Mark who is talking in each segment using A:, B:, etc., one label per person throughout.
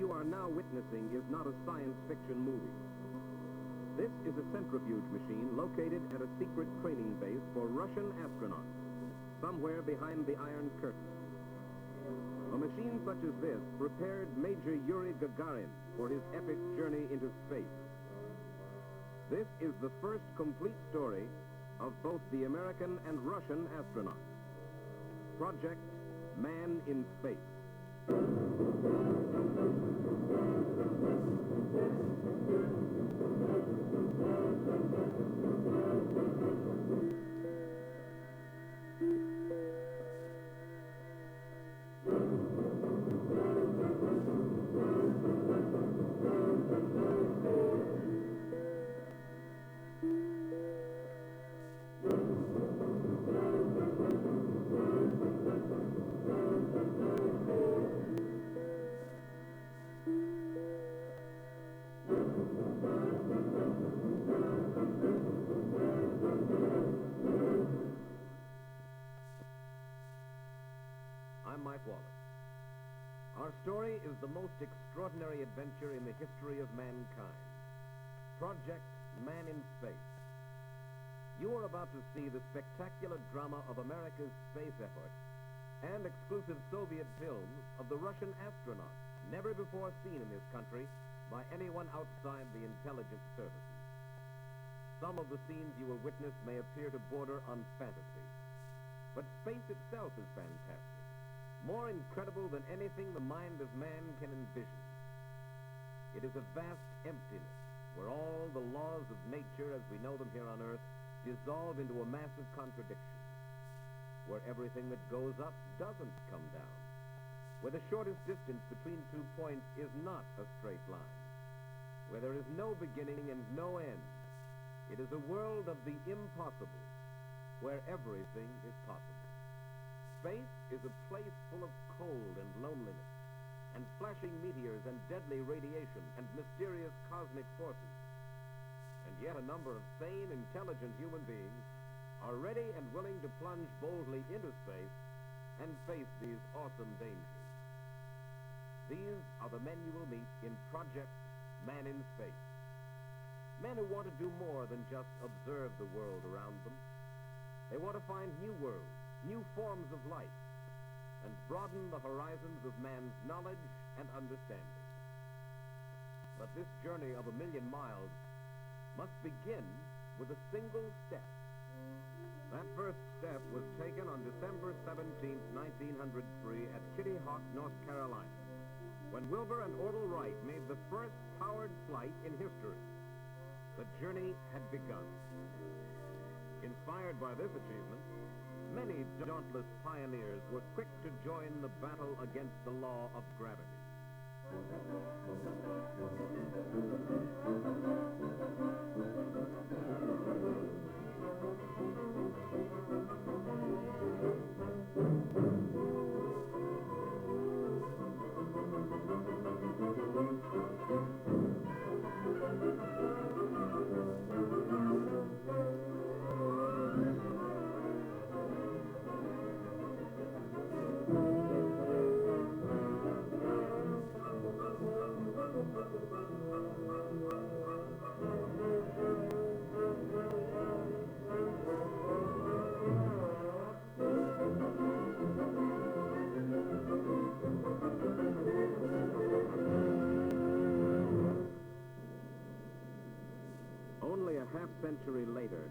A: you are now witnessing is not a science fiction movie. This is a centrifuge machine located at a secret training base for Russian astronauts, somewhere behind the Iron Curtain. A machine such as this prepared Major Yuri Gagarin for his epic journey into space. This is the first complete story of both the American and Russian astronauts. Project Man in Space. I'm Mike Wallace. Our story is the most extraordinary adventure in the history of mankind. Project Man in Space. You are about to see the spectacular drama of America's space effort and exclusive Soviet films of the Russian astronauts, never before seen in this country by anyone outside the intelligence services. Some of the scenes you will witness may appear to border on fantasy, but space itself is fantastic. More incredible than anything the mind of man can envision. It is a vast emptiness where all the laws of nature as we know them here on Earth dissolve into a massive contradiction, where everything that goes up doesn't come down, where the shortest distance between 2 points is not a straight line, where there is no beginning and no end. It is a world of the impossible, where everything is possible. Space is a place full of cold and loneliness, and flashing meteors and deadly radiation and mysterious cosmic forces. And yet a number of sane, intelligent human beings are ready and willing to plunge boldly into space and face these awesome dangers. These are the men you will meet in Project Man in Space. Men who want to do more than just observe the world around them. They want to find new worlds, new forms of life, and broaden the horizons of man's knowledge and understanding. But this journey of 1,000,000 miles must begin with a single step. That first step was taken on December 17, 1903 at Kitty Hawk, North Carolina, when Wilbur and Orville Wright made the first powered flight in history. The journey had begun. Inspired by this achievement, many dauntless pioneers were quick to join the battle against the law of gravity. Only a half-century later,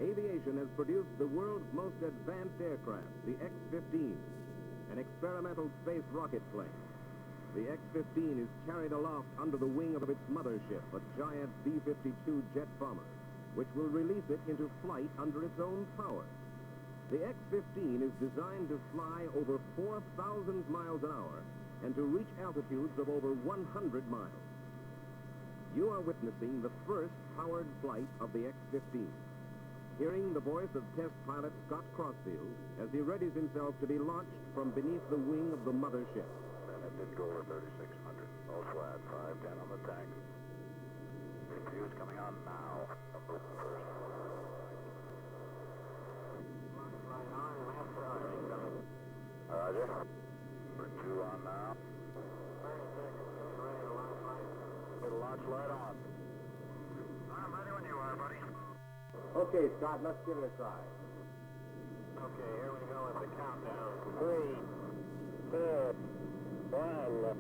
A: aviation has produced the world's most advanced aircraft, the X-15, an experimental space rocket plane. The X-15 is carried aloft under the wing of its mothership, a giant B-52 jet bomber, which will release it into flight under its own power. The X-15 is designed to fly over 4,000 miles an hour and to reach altitudes of over 100 miles. You are witnessing the first powered flight of the X-15. Hearing the voice of test pilot Scott Crossfield as he readies himself to be launched from beneath the wing of the mothership.
B: And it did go over 3,600. All flat, 510 on the tank. Fuse coming on now. First. Right on, left side. Roger. Number 2 on now. 30 seconds,
A: Okay, Scott, let's give it a try.
B: Okay, here we go with the countdown. 3, 2, 1,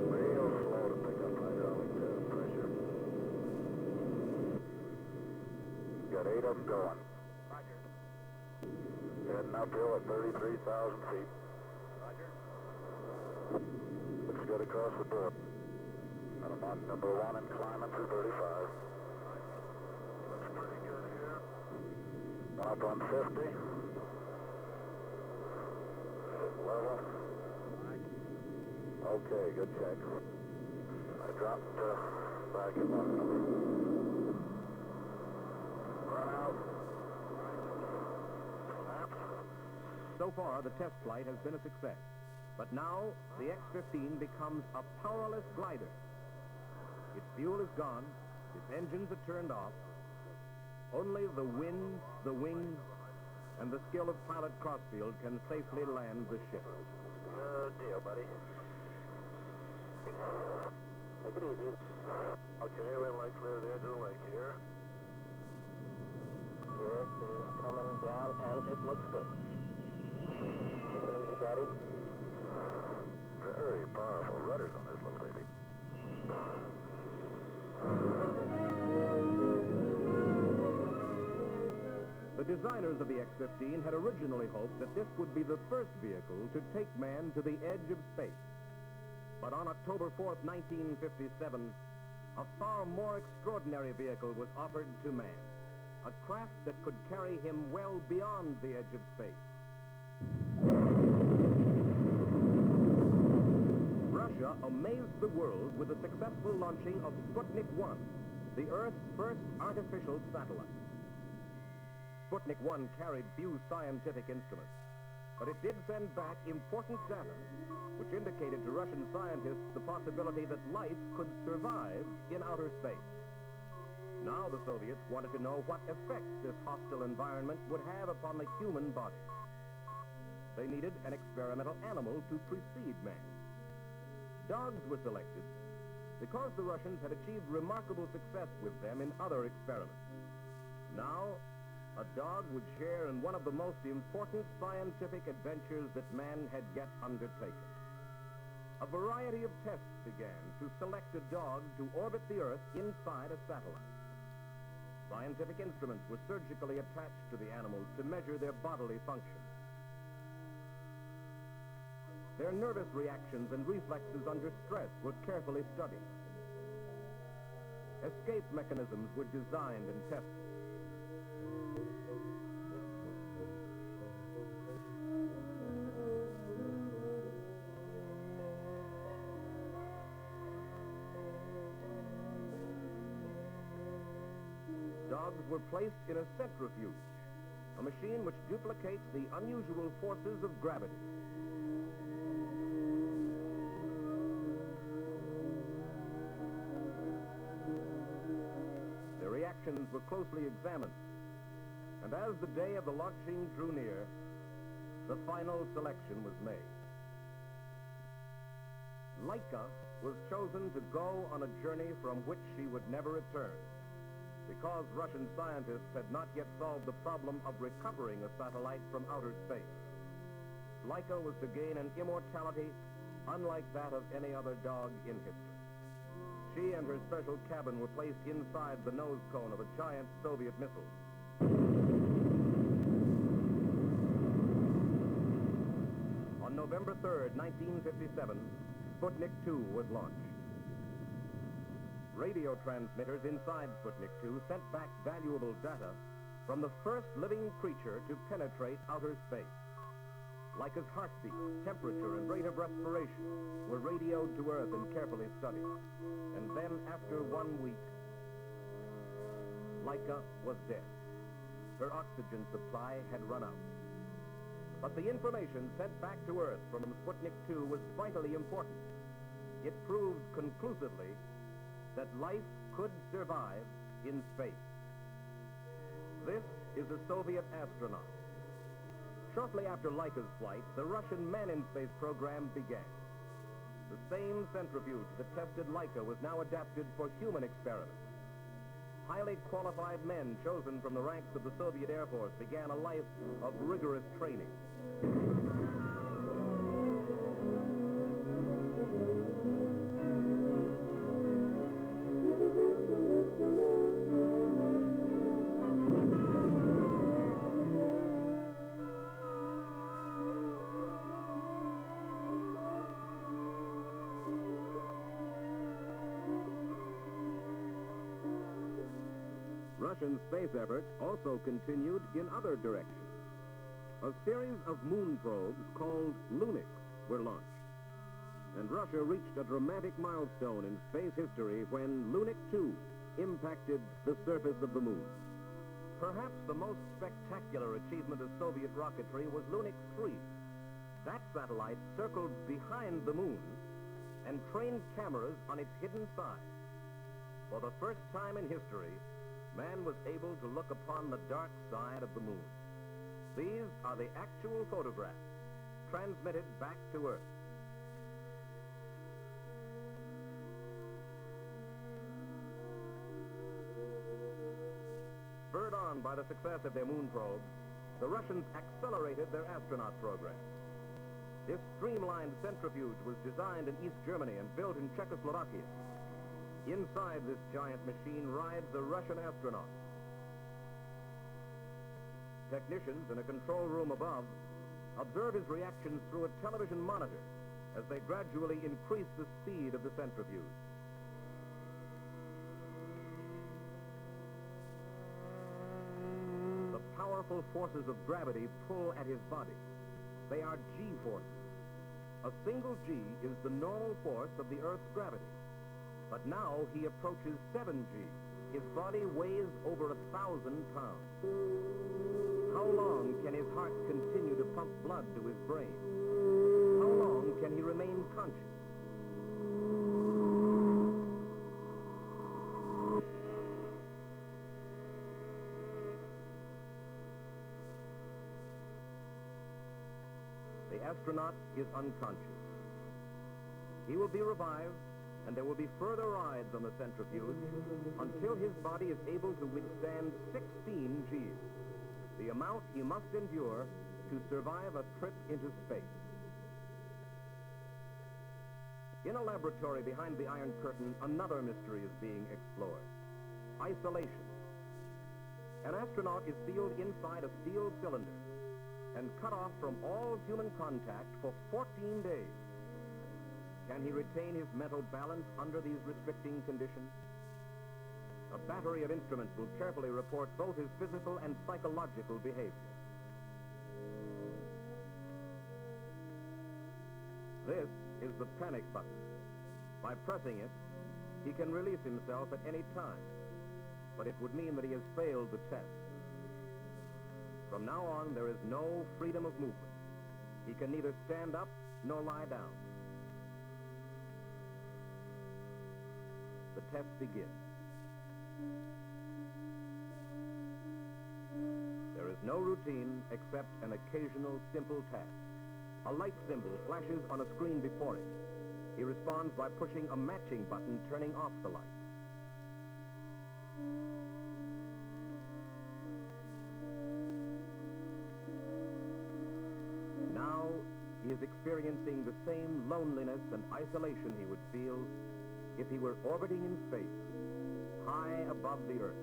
B: real slow to pick up hydraulic pressure. Got 8 of them going. Roger. Heading uphill at 33,000 feet. Roger. Looks good across the board. And I'm on number 1 and climbing through 35. Looks pretty good here. Up on 50. Level. Okay, good check. I dropped back in one number. Run out.
A: So far, the test flight has been a success. But now, the X-15 becomes a powerless glider. Its fuel is gone, its engines are turned off. Only the wind, the wings, and the skill of pilot Crossfield can safely land the ship.
B: Good deal, buddy. Take it easy. Okay, we're like clear the edge of the lake here. It is coming down, and it looks good. Take it easy, Daddy. Very powerful rudders on this little baby.
A: The designers of the X-15 had originally hoped that this would be the first vehicle to take man to the edge of space. But on October 4th, 1957, a far more extraordinary vehicle was offered to man. A craft that could carry him well beyond the edge of space. Russia amazed the world with the successful launching of Sputnik 1, the Earth's first artificial satellite. Sputnik 1 carried few scientific instruments, but it did send back important data, which indicated to Russian scientists the possibility that life could survive in outer space. Now the Soviets wanted to know what effect this hostile environment would have upon the human body. They needed an experimental animal to precede man. Dogs were selected because the Russians had achieved remarkable success with them in other experiments. Now, a dog would share in one of the most important scientific adventures that man had yet undertaken. A variety of tests began to select a dog to orbit the Earth inside a satellite. Scientific instruments were surgically attached to the animals to measure their bodily functions. Their nervous reactions and reflexes under stress were carefully studied. Escape mechanisms were designed and tested. Dogs were placed in a centrifuge, a machine which duplicates the unusual forces of gravity. Their reactions were closely examined, and as the day of the launching drew near, the final selection was made. Laika was chosen to go on a journey from which she would never return, because Russian scientists had not yet solved the problem of recovering a satellite from outer space. Laika was to gain an immortality unlike that of any other dog in history. She and her special cabin were placed inside the nose cone of a giant Soviet missile. On November 3rd, 1957, Sputnik 2 was launched. Radio transmitters inside Sputnik 2 sent back valuable data from the first living creature to penetrate outer space. Laika's heartbeat, temperature, and rate of respiration were radioed to Earth and carefully studied. And then, after 1 week, Laika was dead. Her oxygen supply had run out. But the information sent back to Earth from Sputnik 2 was vitally important. It proved conclusively that life could survive in space. This is a Soviet astronaut. Shortly after Laika's flight, the Russian man-in-space program began. The same centrifuge that tested Laika was now adapted for human experiments. Highly qualified men chosen from the ranks of the Soviet Air Force began a life of rigorous training. Russian space efforts also continued in other directions. A series of moon probes called Lunix were launched, and Russia reached a dramatic milestone in space history when Lunix 2 impacted the surface of the moon. Perhaps the most spectacular achievement of Soviet rocketry was Lunix 3. That satellite circled behind the moon and trained cameras on its hidden side. For the first time in history, man was able to look upon the dark side of the moon. These are the actual photographs transmitted back to Earth. Spurred on by the success of their moon probes, the Russians accelerated their astronaut program. This streamlined centrifuge was designed in East Germany and built in Czechoslovakia. Inside this giant machine rides a Russian astronaut. Technicians in a control room above observe his reactions through a television monitor as they gradually increase the speed of the centrifuge. The powerful forces of gravity pull at his body. They are G-forces. A single G is the normal force of the Earth's gravity. But now he approaches 7G. His body weighs over 1,000 pounds. How long can his heart continue to pump blood to his brain? How long can he remain conscious? The astronaut is unconscious. He will be revived, and there will be further rides on the centrifuge until his body is able to withstand 16 Gs, the amount he must endure to survive a trip into space. In a laboratory behind the Iron Curtain, another mystery is being explored: isolation. An astronaut is sealed inside a steel cylinder and cut off from all human contact for 14 days. Can he retain his mental balance under these restricting conditions? A battery of instruments will carefully report both his physical and psychological behavior. This is the panic button. By pressing it, he can release himself at any time, but it would mean that he has failed the test. From now on, there is no freedom of movement. He can neither stand up nor lie down. The test begins. There is no routine except an occasional simple task. A light symbol flashes on a screen before him. He responds by pushing a matching button, turning off the light. Now he is experiencing the same loneliness and isolation he would feel if he were orbiting in space, high above the Earth.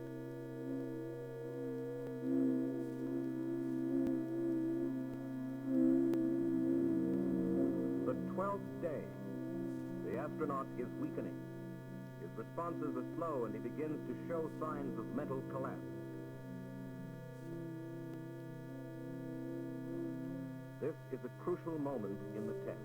A: The 12th day, the astronaut is weakening. His responses are slow, and he begins to show signs of mental collapse. This is a crucial moment in the test.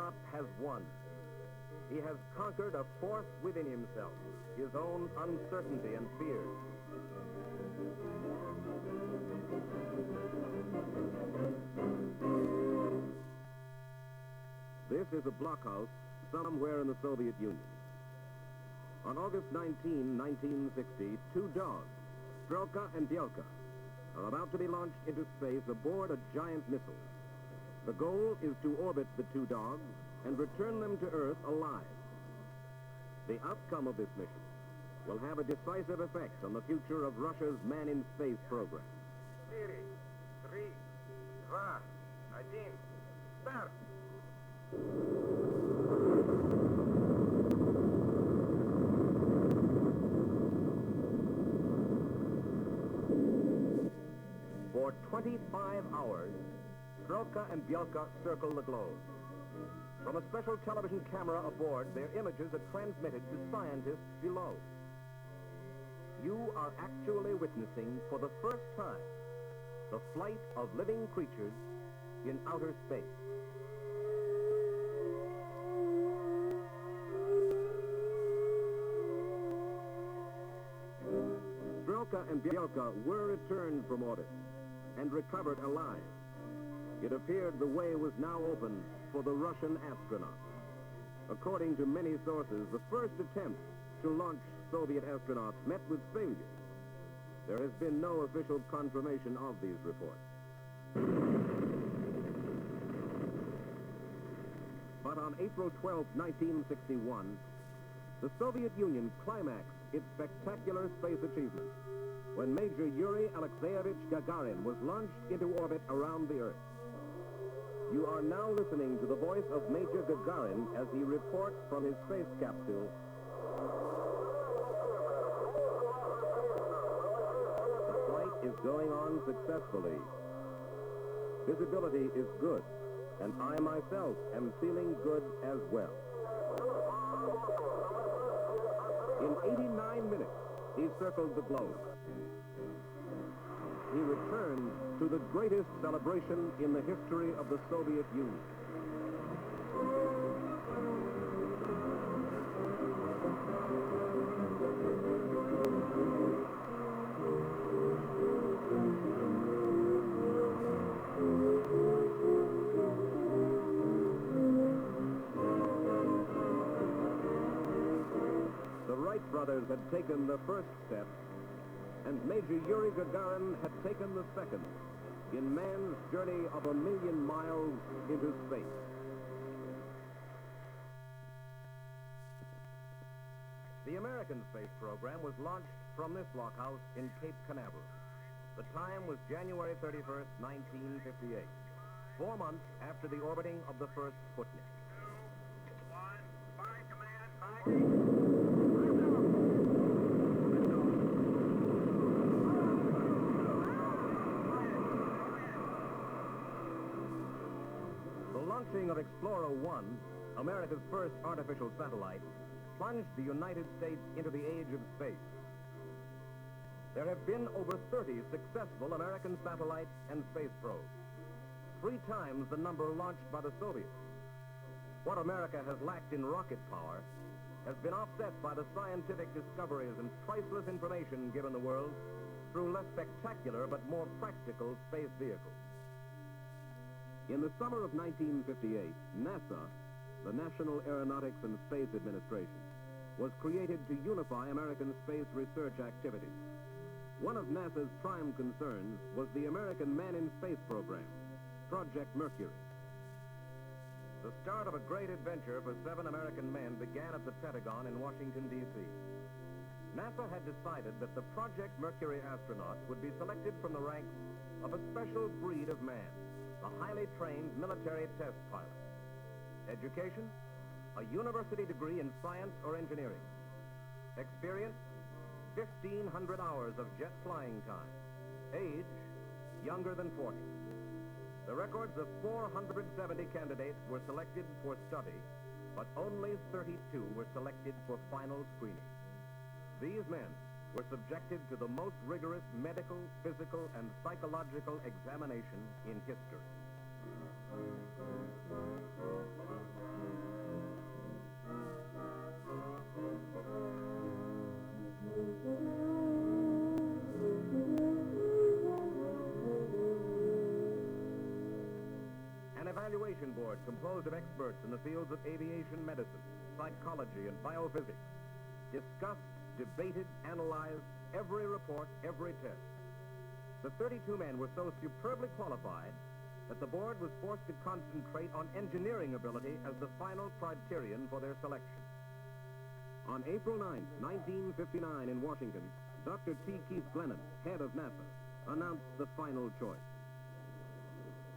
A: astronaut has won. He has conquered a force within himself, his own uncertainty and fears. This is a blockhouse somewhere in the Soviet Union. On August 19, 1960, two dogs, Strelka and Bielka, are about to be launched into space aboard a giant missile. The goal is to orbit the two dogs and return them to Earth alive. The outcome of this mission will have a decisive effect on the future of Russia's man-in-space program.
B: 4, 3, 2, 1, start!
A: For 25 hours, Strelka and Bielka circle the globe. From a special television camera aboard, their images are transmitted to scientists below. You are actually witnessing, for the first time, the flight of living creatures in outer space. Strelka and Bielka were returned from orbit and recovered alive. It appeared the way was now open for the Russian astronauts. According to many sources, the first attempt to launch Soviet astronauts met with failure. There has been no official confirmation of these reports. But on April 12, 1961, the Soviet Union climaxed its spectacular space achievement when Major Yuri Alexeyevich Gagarin was launched into orbit around the Earth. You are now listening to the voice of Major Gagarin as he reports from his space capsule. The flight is going on successfully. Visibility is good, and I myself am feeling good as well. In 89 minutes, he circled the globe. He returned to the greatest celebration in the history of the Soviet Union. The Wright brothers had taken the first step, and Major Yuri Gagarin had taken the second in man's journey of 1,000,000 miles into space. The American space program was launched from this blockhouse in Cape Canaveral. The time was January 31st, 1958, 4 months after the orbiting of the first Sputnik.
B: 2, 1, fire command, fire.
A: The launching of Explorer 1, America's first artificial satellite, plunged the United States into the age of space. There have been over 30 successful American satellites and space probes, 3 times the number launched by the Soviets. What America has lacked in rocket power has been offset by the scientific discoveries and priceless information given the world through less spectacular but more practical space vehicles. In the summer of 1958, NASA, the National Aeronautics and Space Administration, was created to unify American space research activities. One of NASA's prime concerns was the American man-in-space program, Project Mercury. The start of a great adventure for 7 American men began at the Pentagon in Washington, D.C. NASA had decided that the Project Mercury astronauts would be selected from the ranks of a special breed of man, the highly trained military test pilot. Education, a university degree in science or engineering. Experience, 1,500 hours of jet flying time. Age, younger than 40. The records of 470 candidates were selected for study, but only 32 were selected for final screening. These men were subjected to the most rigorous medical, physical, and psychological examination in history. evaluation board composed of experts in the fields of aviation medicine, psychology, and biophysics discussed, debated, analyzed every report, every test. The 32 men were so superbly qualified that the board was forced to concentrate on engineering ability as the final criterion for their selection. On April 9, 1959 in Washington, Dr. T. Keith Glennon, head of NASA, announced the final choice.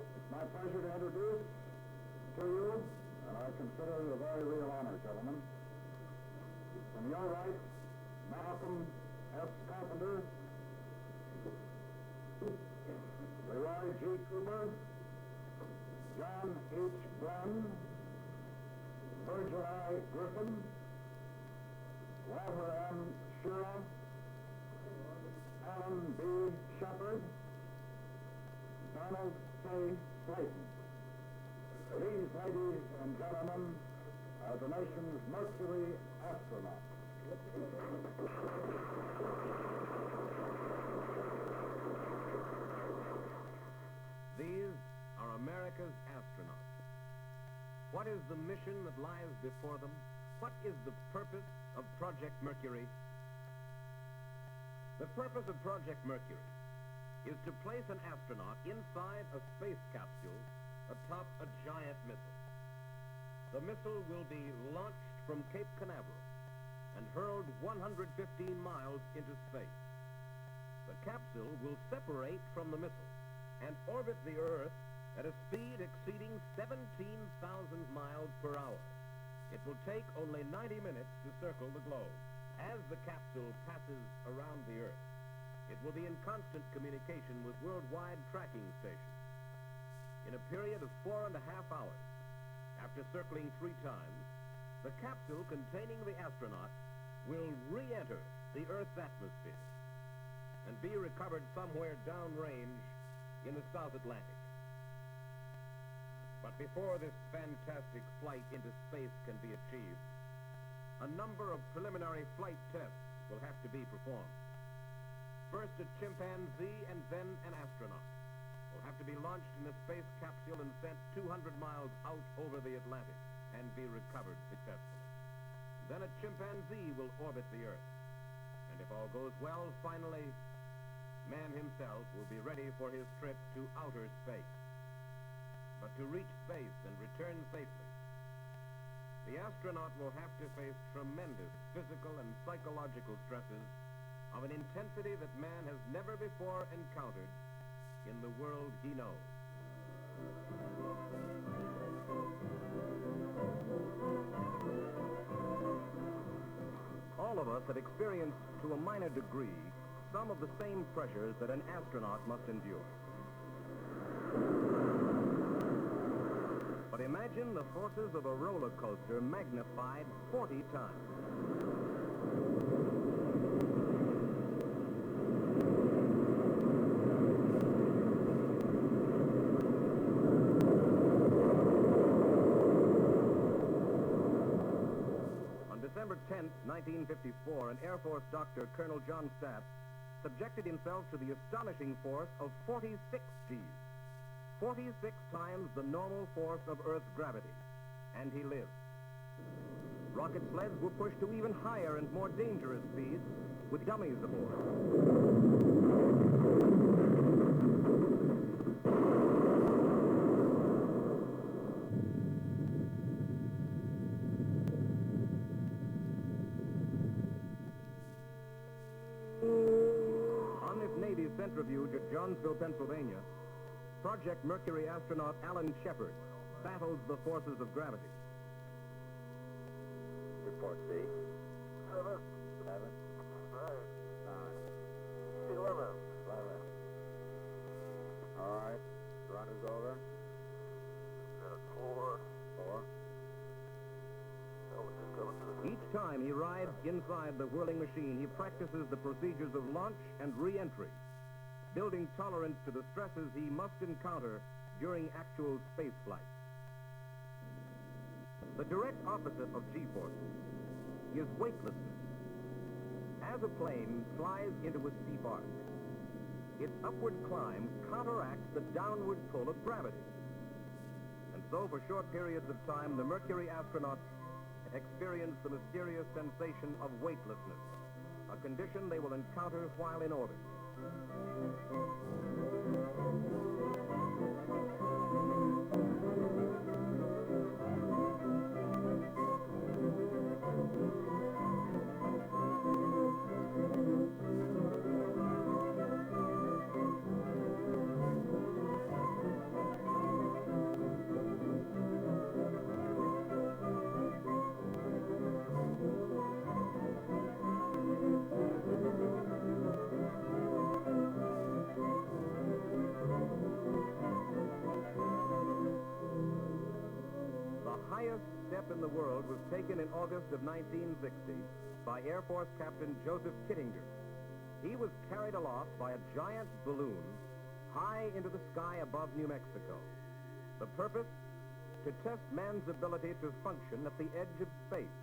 B: It's my pleasure to introduce to you, and I consider it a very real honor, gentlemen. From your right, Malcolm S. Carpenter, Leroy G. Cooper, John H. Glenn, Virgil I. Griffin, Walter M. Shura, Alan B. Shepard, Donald K. Slayton. These, ladies and gentlemen, are the nation's Mercury astronauts.
A: These are America's astronauts. What is the mission that lies before them? What is the purpose of Project Mercury? The purpose of Project Mercury is to place an astronaut inside a space capsule atop a giant missile. The missile will be launched from Cape Canaveral and hurled 115 miles into space. The capsule will separate from the missile and orbit the Earth at a speed exceeding 17,000 miles per hour. It will take only 90 minutes to circle the globe. As the capsule passes around the Earth, it will be in constant communication with worldwide tracking stations. In a period of 4.5 hours, after circling 3 times, the capsule containing the astronaut will re-enter the Earth's atmosphere and be recovered somewhere downrange in the South Atlantic. But before this fantastic flight into space can be achieved, a number of preliminary flight tests will have to be performed. First, a chimpanzee and then an astronaut will have to be launched in a space capsule and sent 200 miles out over the Atlantic and be recovered successfully. Then a chimpanzee will orbit the Earth. And if all goes well, finally, man himself will be ready for his trip to outer space. But to reach space and return safely, the astronaut will have to face tremendous physical and psychological stresses of an intensity that man has never before encountered in the world he knows. All of us have experienced, to a minor degree, some of the same pressures that an astronaut must endure. But imagine the forces of a roller coaster magnified 40 times. On December 10th, 1954, an Air Force doctor, Colonel John Stapp, subjected himself to the astonishing force of 46 Gs. 46 times the normal force of Earth's gravity, and he lived. Rocket sleds were pushed to even higher and more dangerous speeds with dummies aboard. On this Navy centrifuge at Jonesville, Pennsylvania, Project Mercury astronaut Alan Shepard battles the forces of gravity.
B: Report C. 7. 7. 9. 11. 11. All right. Run is over. 4. 4.
A: Each time he rides inside the whirling machine, he practices the procedures of launch and re-entry, building tolerance to the stresses he must encounter during actual space flight. The direct opposite of G-forces is weightlessness. As a plane flies into a steep arc, its upward climb counteracts the downward pull of gravity. And though for short periods of time the Mercury astronauts experience the mysterious sensation of weightlessness, a condition they will encounter while in orbit. The highest step in the world was taken in August of 1960 by Air Force Captain Joseph Kittinger. He was carried aloft by a giant balloon high into the sky above New Mexico. The purpose? To test man's ability to function at the edge of space.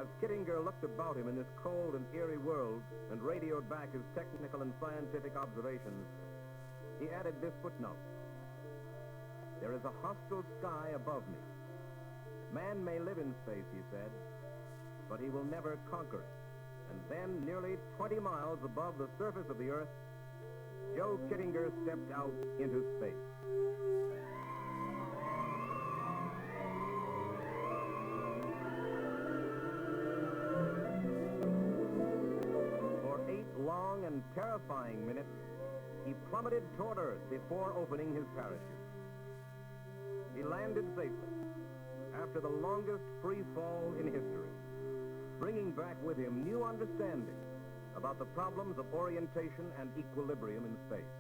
A: As Kittinger looked about him in this cold and eerie world and radioed back his technical and scientific observations, he added this footnote. There is a hostile sky above me. Man may live in space, he said, but he will never conquer it. And then, nearly 20 miles above the surface of the Earth, Joe Kittinger stepped out into space. For 8 long and terrifying minutes, he plummeted toward Earth before opening his parachute. He landed safely after the longest free fall in history, bringing back with him new understanding about the problems of orientation and equilibrium in space.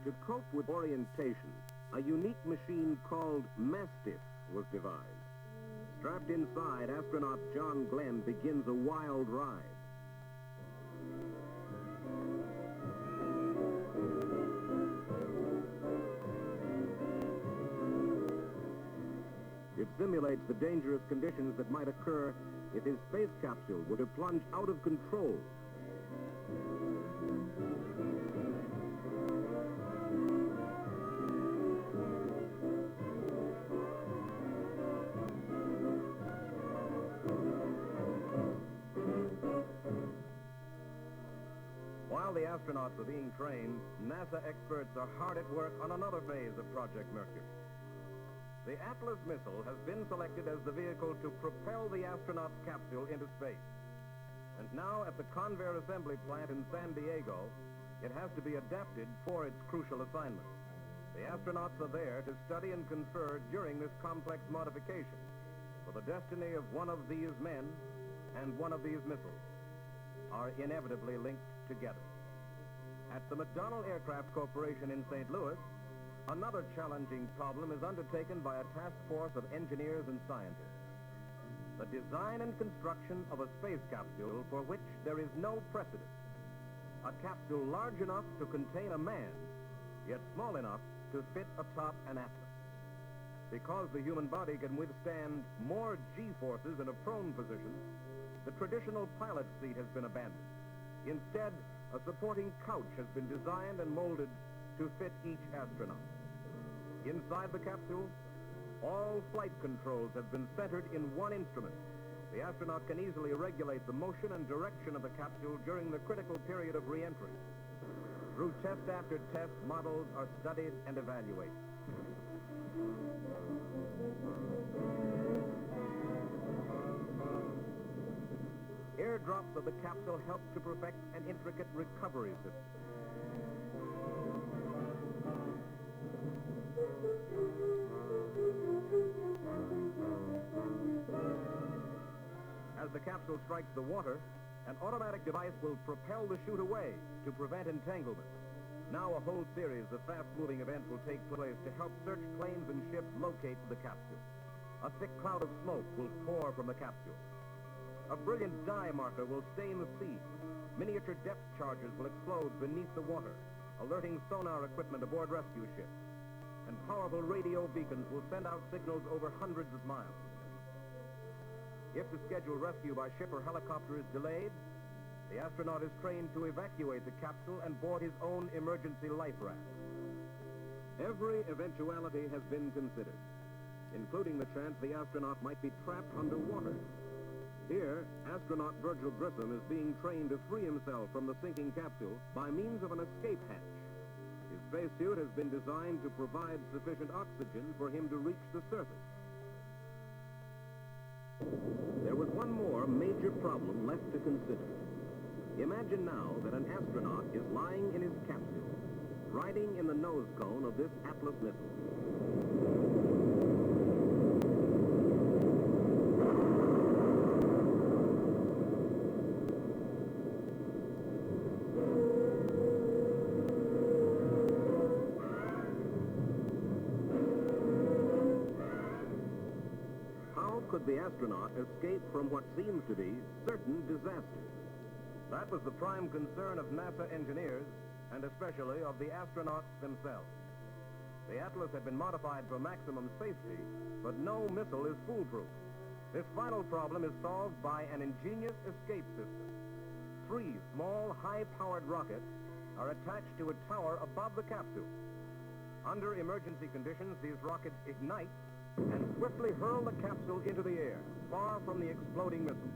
A: To cope with orientation, a unique machine called M.P.S.E was devised. Strapped inside, astronaut John Glenn begins a wild ride. It simulates the dangerous conditions that might occur if his space capsule were to plunge out of control. While the astronauts are being trained, NASA experts are hard at work on another phase of Project Mercury. The Atlas missile has been selected as the vehicle to propel the astronauts' capsule into space. And now at the Convair Assembly Plant in San Diego, it has to be adapted for its crucial assignment. The astronauts are there to study and confer during this complex modification for the destiny of one of these men and one of these missiles are inevitably linked together. At the McDonnell Aircraft Corporation in St. Louis, another challenging problem is undertaken by a task force of engineers and scientists. The design and construction of a space capsule for which there is no precedent. A capsule large enough to contain a man, yet small enough to fit atop an Atlas. Because the human body can withstand more G-forces in a prone position, the traditional pilot seat has been abandoned. Instead, a supporting couch has been designed and molded to fit each astronaut. Inside the capsule, all flight controls have been centered in one instrument. The astronaut can easily regulate the motion and direction of the capsule during the critical period of re-entry. Through test after test, models are studied and evaluated. Airdrops of the capsule help to perfect an intricate recovery system. As the capsule strikes the water, an automatic device will propel the chute away to prevent entanglement. Now a whole series of fast-moving events will take place to help search planes and ships locate the capsule. A thick cloud of smoke will pour from the capsule. A brilliant dye marker will stain the sea. Miniature depth charges will explode beneath the water, alerting sonar equipment aboard rescue ships. And powerful radio beacons will send out signals over hundreds of miles. If the scheduled rescue by ship or helicopter is delayed, the astronaut is trained to evacuate the capsule and board his own emergency life raft. Every eventuality has been considered, including the chance the astronaut might be trapped underwater. Here, astronaut Virgil Grissom is being trained to free himself from the sinking capsule by means of an escape hatch. His spacesuit has been designed to provide sufficient oxygen for him to reach the surface. There was one more major problem left to consider. Imagine now that an astronaut is lying in his capsule, riding in the nose cone of this Atlas missile. Could the astronaut escape from what seems to be certain disaster? That was the prime concern of NASA engineers, and especially of the astronauts themselves. The Atlas had been modified for maximum safety, but no missile is foolproof. This final problem is solved by an ingenious escape system. 3 small, high-powered rockets are attached to a tower above the capsule. Under emergency conditions, these rockets ignite and swiftly hurl the capsule into the air, far from the exploding missile.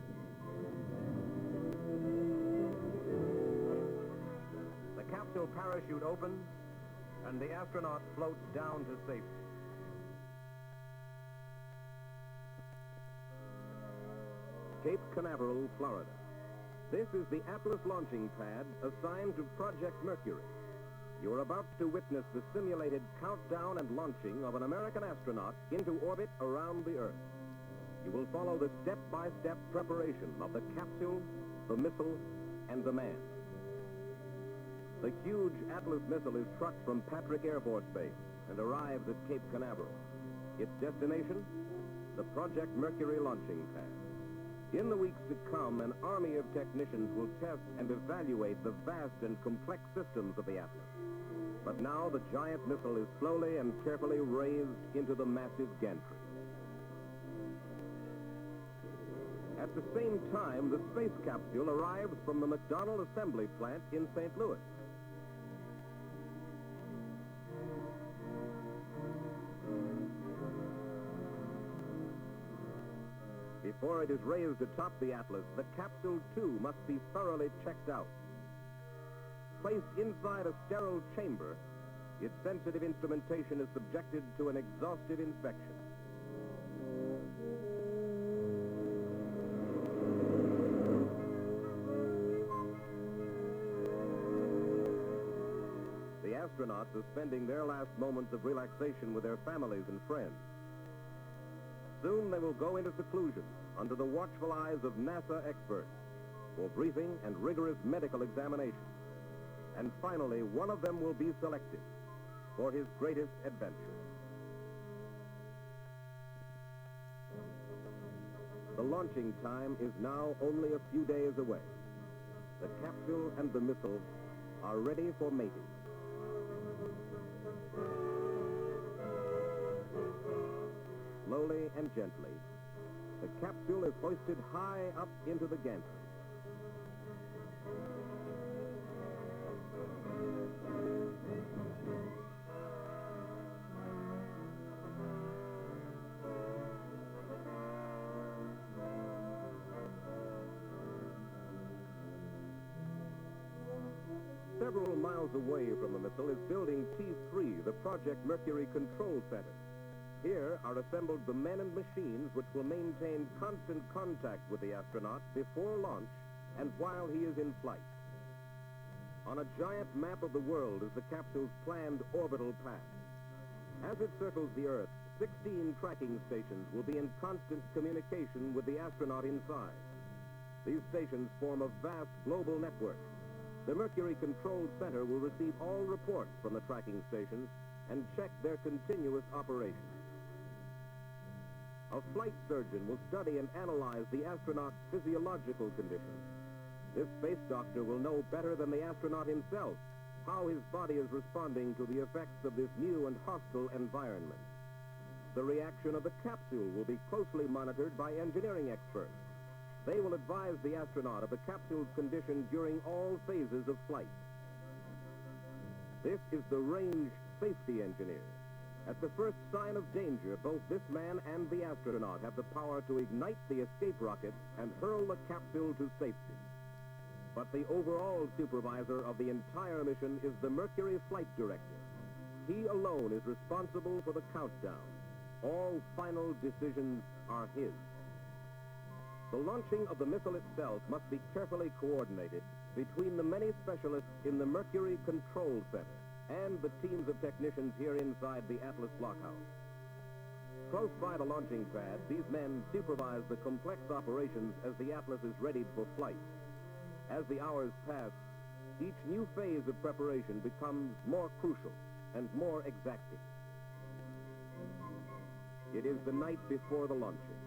A: The capsule parachute opens, and the astronaut floats down to safety. Cape Canaveral, Florida. This is the Atlas launching pad assigned to Project Mercury. You're about to witness the simulated countdown and launching of an American astronaut into orbit around the Earth. You will follow the step-by-step preparation of the capsule, the missile, and the man. The huge Atlas missile is trucked from Patrick Air Force Base and arrives at Cape Canaveral. Its destination? The Project Mercury launching pad. In the weeks to come, an army of technicians will test and evaluate the vast and complex systems of the Atlas. But now the giant missile is slowly and carefully raised into the massive gantry. At the same time, the space capsule arrives from the McDonnell Assembly Plant in St. Louis. Before it is raised atop the Atlas, the capsule, too, must be thoroughly checked out. Placed inside a sterile chamber, its sensitive instrumentation is subjected to an exhaustive inspection. The astronauts are spending their last moments of relaxation with their families and friends. Soon they will go into seclusion under the watchful eyes of NASA experts for briefing and rigorous medical examination. And finally, one of them will be selected for his greatest adventure. The launching time is now only a few days away. The capsule and the missile are ready for mating. Slowly and gently, the capsule is hoisted high up into the gantry. Several miles away from the missile is Building T3, the Project Mercury Control Center. Here are assembled the men and machines which will maintain constant contact with the astronaut before launch and while he is in flight. On a giant map of the world is the capsule's planned orbital path. As it circles the Earth, 16 tracking stations will be in constant communication with the astronaut inside. These stations form a vast global network. The Mercury Control Center will receive all reports from the tracking stations and check their continuous operation. A flight surgeon will study and analyze the astronaut's physiological conditions. This space doctor will know better than the astronaut himself how his body is responding to the effects of this new and hostile environment. The reaction of the capsule will be closely monitored by engineering experts. They will advise the astronaut of the capsule's condition during all phases of flight. This is the range safety engineer. At the first sign of danger, both this man and the astronaut have the power to ignite the escape rocket and hurl the capsule to safety. But the overall supervisor of the entire mission is the Mercury flight director. He alone is responsible for the countdown. All final decisions are his. The launching of the missile itself must be carefully coordinated between the many specialists in the Mercury Control Center and the teams of technicians here inside the Atlas blockhouse. Close by the launching pad, these men supervise the complex operations as the Atlas is readied for flight. As the hours pass, each new phase of preparation becomes more crucial and more exacting. It is the night before the launching.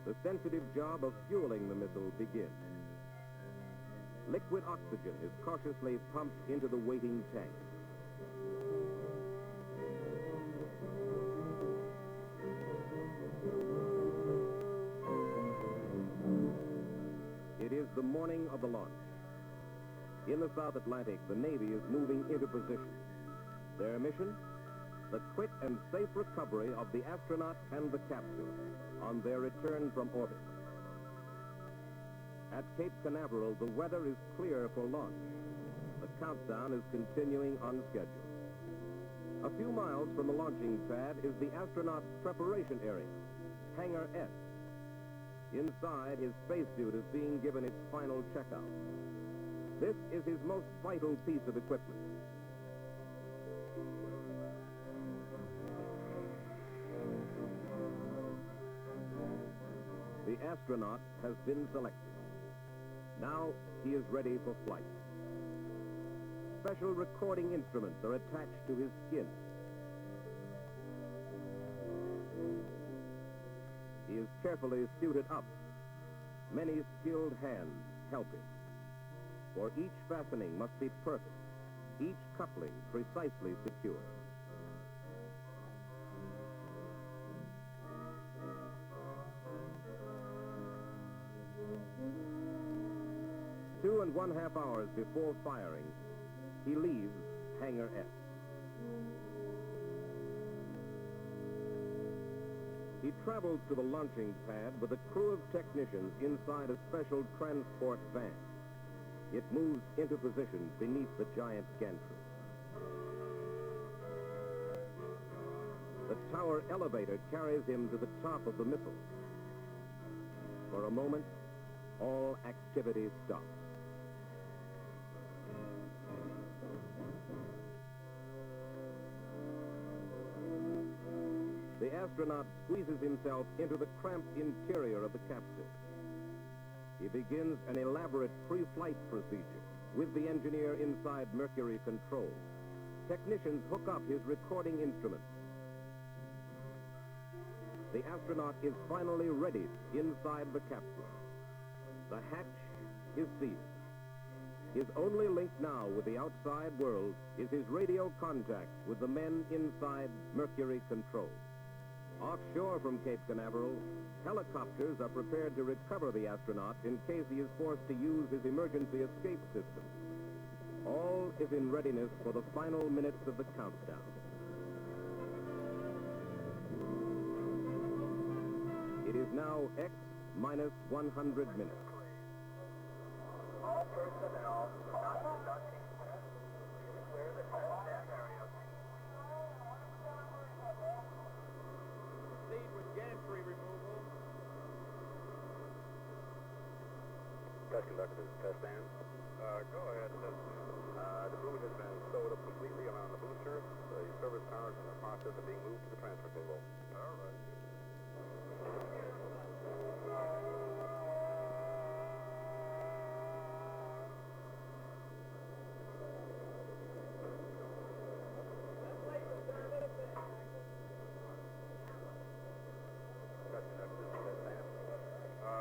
A: The sensitive job of fueling the missile begins. Liquid oxygen is cautiously pumped into the waiting tank. It is the morning of the launch. In the South Atlantic, the Navy is moving into position. Their mission? The quick and safe recovery of the astronaut and the capsule on their return from orbit. At Cape Canaveral, the weather is clear for launch. The countdown is continuing on schedule. A few miles from the launching pad is the astronaut's preparation area, Hangar S. Inside, his spacesuit is being given its final checkout. This is his most vital piece of equipment. The astronaut has been selected. Now he is ready for flight. Special recording instruments are attached to his skin. He is carefully suited up. Many skilled hands help him. For each fastening must be perfect, each coupling precisely secure. Two and 1/2 hours before firing, he leaves Hangar S. He travels to the launching pad with a crew of technicians inside a special transport van. It moves into position beneath the giant gantry. The tower elevator carries him to the top of the missile. For a moment, all activity stops. The astronaut squeezes himself into the cramped interior of the capsule. He begins an elaborate pre-flight procedure with the engineer inside Mercury Control. Technicians hook up his recording instruments. The astronaut is finally ready inside the capsule. The hatch is sealed. His only link now with the outside world is his radio contact with the men inside Mercury Control. Offshore from Cape Canaveral, helicopters are prepared to recover the astronaut in case he is forced to use his emergency escape system. All is in readiness for the final minutes of the countdown. It is now X minus 100 minutes.
C: All personnel not conducting tests. Clear the test area. Proceed with gantry removal.
B: Test conductor, test stand.
C: Go ahead, test.
B: The boom has been sewed up completely around the booster. The service towers are in the process of being moved to the transfer table.
C: All right.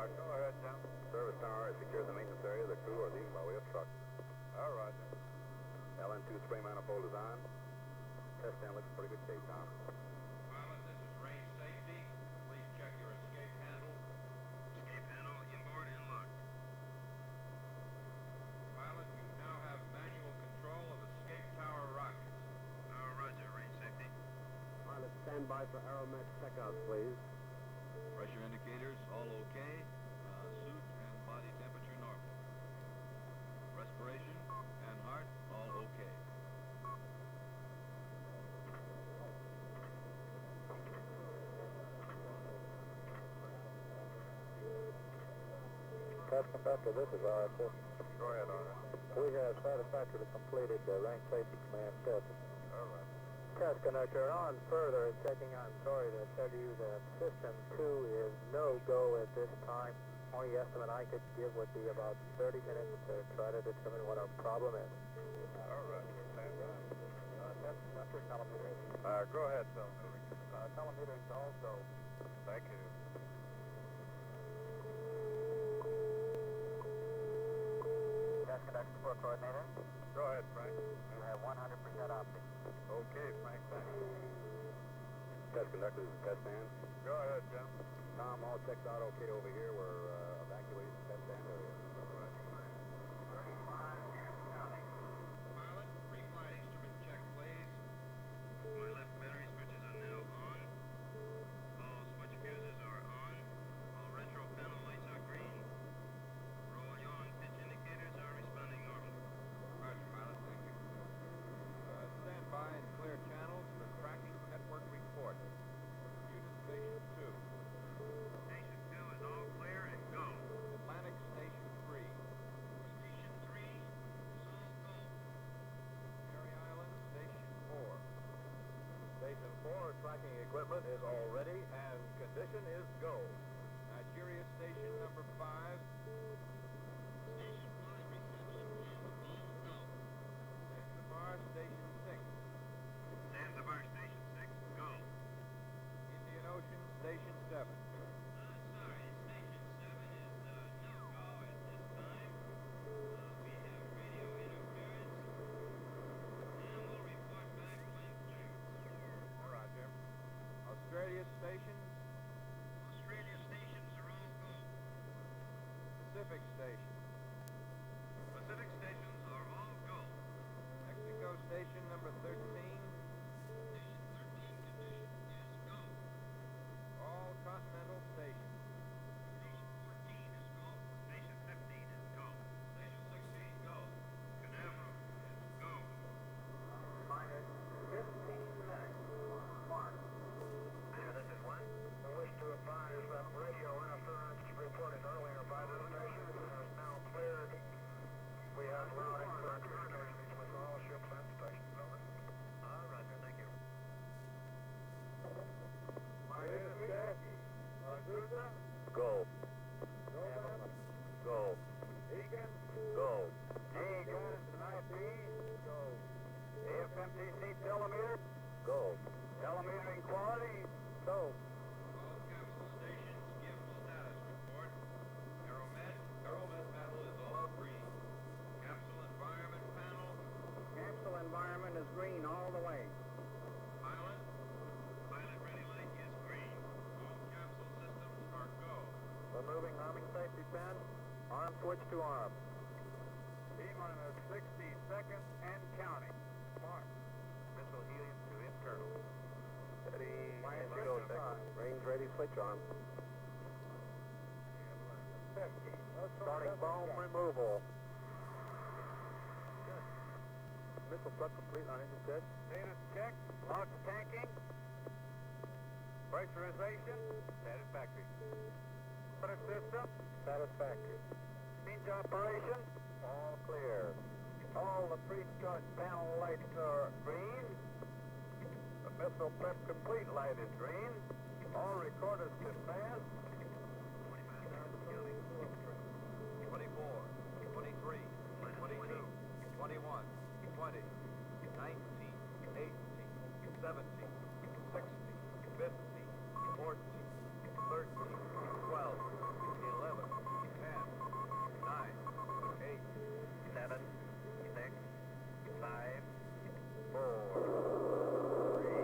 C: Go ahead, Tim.
B: Service tower has secured the maintenance area. The crew are leaving by way of truck.
C: All right.
B: LN2 spray manifold is on. Test stand looks in pretty good shape, Tom.
D: Wallace, this is range safety. Please check your escape handle. Escape handle inboard and locked. Pilot, you now have manual control of escape tower rockets. Roger.
A: stand by for Aeromet checkouts, please.
D: Pressure indicators all okay. Suit and body temperature normal. Respiration and heart all okay.
B: Test conductor, this is RSS.
C: Go ahead, Arthur.
B: We have satisfactorily completed the range safety command test.
C: All right.
B: Test conductor, on further checking, I'm sorry to tell you that system 2 is no-go at this time. Only estimate I could give would be about 30 minutes to try to determine what our problem is.
C: All right. Stand by.
B: Test conductor, telemetering.
C: Go ahead, telemetering.
B: Telemetering also.
C: Thank you.
B: Test conductor support coordinator.
C: Go ahead, Frank.
B: You have 100% optic.
C: Okay, Frank, thanks.
B: Test conductor, this is test stand.
C: Go ahead, Jim.
B: Tom, all checks out okay over here. We're evacuating the test stand area.
C: All right.
D: Pilot, pre-flight instrument check, please. My left battery switches are now on. All switch fuses are on. All retro panel lights are green. Roll yaw and pitch indicators are responding normally. Roger, pilot, thank you. Stand by and clear channels for tracking network report. Unit Station 2. Station 2 is all clear and go. Atlantic Station 3. Station 3 is all go. Mary Island Station 4.
C: Station 4, tracking equipment is all ready and condition is go.
D: Nigeria Station number 5. Station 5 reception is all go. Zanzibar Station 6. Zanzibar Station 6, go. Indian Ocean Station 7. Sorry, Station 7 is no-go at this time. We have radio interference, and we'll report back when cleared. All right, Jim. Australia stations. Australia stations are all go. Pacific Station. Pacific stations are all go. Mexico Station number 13. Station 13 condition is go. All Continental stations. Station 14 is go. Station 15 is go. Station 16 go. Canaveral is go.
B: Minus 15 minutes. Mark.
C: This is one. I wish to advise that radio interference reported earlier by the station is now cleared. We have routing for communications with all ships and stations. Over.
D: All right, thank you.
C: My name is Jackie.
B: Go. Go.
C: Egan.
B: Go.
C: Egan, tonight, go. AFMTC telemeter.
B: Go.
C: Telemetering quality.
B: Go.
D: All capsule stations give status report. Aeromet panel is all green. Capsule environment panel.
B: Capsule environment is green all the way.
D: Pilot ready light is green. All capsule systems are go.
B: Removing arming safety pin. Arm switch to arm.
C: T-minus 60 seconds and counting. Mark.
D: Missile helium to internal.
B: Steady.
C: Minus
B: Go.
C: 55.
B: Range ready, switch on.
C: 50.
B: Starting foam removal. Missile truck complete on engine test.
C: Status check. Lock tanking. Pressurization. Satisfactory. Water system.
B: Satisfactory.
C: Speech operation.
B: All clear.
C: All the pre-start panel lights are green. The missile prep complete light is green. All recorders disband.
D: 24, 23, 22, 21, 20, 19, 18, 17, 16, 15, 14, 13, 12, 11, 10, 9, 8, 7, 6, 5, 4, 3,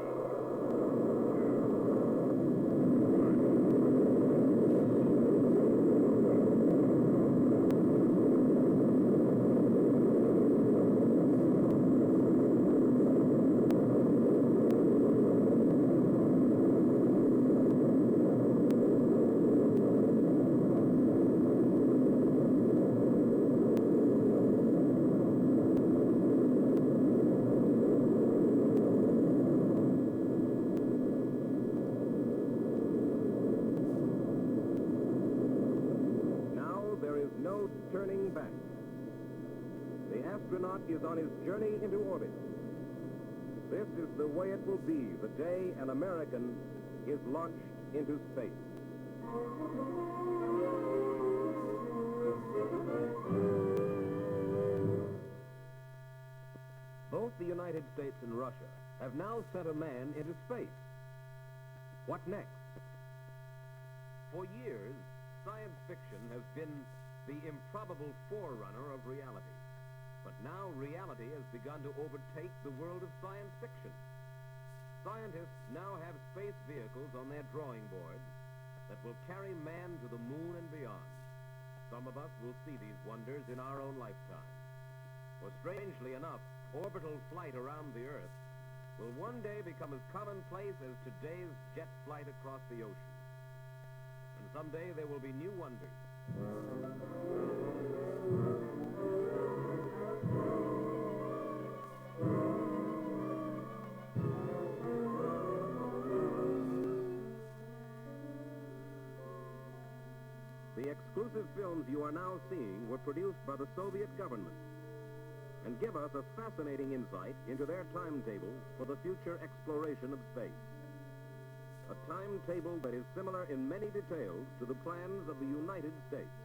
A: back. The astronaut is on his journey into orbit. This is the way it will be the day an American is launched into space. Both the United States and Russia have now sent a man into space. What next? For years, science fiction has been the improbable forerunner of reality. But now reality has begun to overtake the world of science fiction. Scientists now have space vehicles on their drawing boards that will carry man to the moon and beyond. Some of us will see these wonders in our own lifetime. For strangely enough, orbital flight around the Earth will one day become as commonplace as today's jet flight across the ocean. And someday there will be new wonders. The exclusive films you are now seeing were produced by the Soviet government and give us a fascinating insight into their timetable for the future exploration of space. A timetable that is similar in many details to the plans of the United States.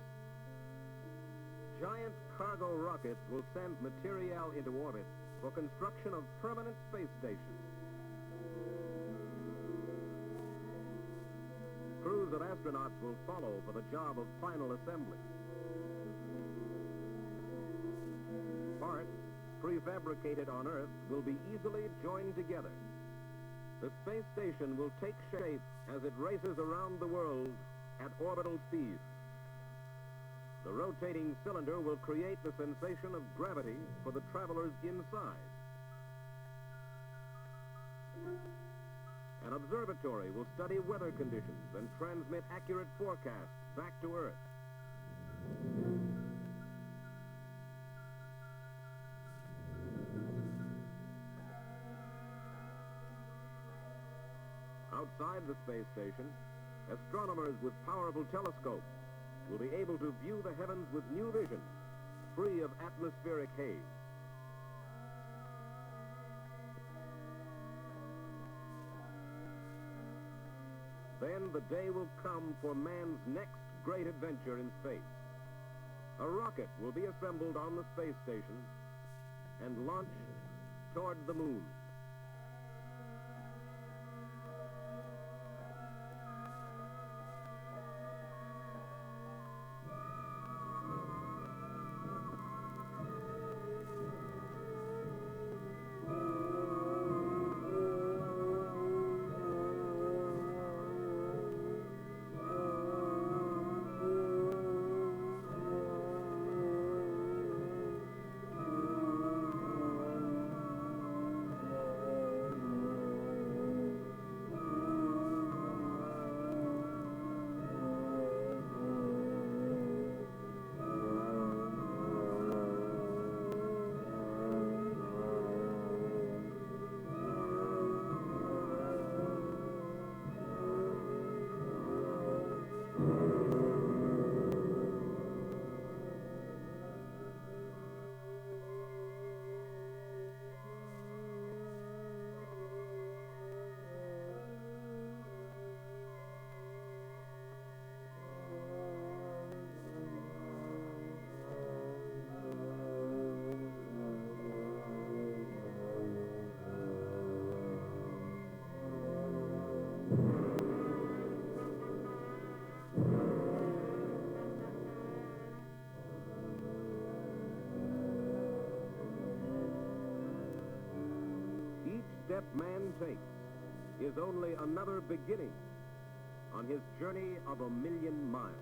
A: Giant cargo rockets will send material into orbit for construction of permanent space stations. Crews of astronauts will follow for the job of final assembly. Parts prefabricated on Earth will be easily joined together. The space station will take shape as it races around the world at orbital speed. The rotating cylinder will create the sensation of gravity for the travelers inside. An observatory will study weather conditions and transmit accurate forecasts back to Earth. Outside the space station, astronomers with powerful telescopes will be able to view the heavens with new vision, free of atmospheric haze. Then the day will come for man's next great adventure in space. A rocket will be assembled on the space station and launched toward the moon. Step man takes is only another beginning on his journey of 1,000,000 miles.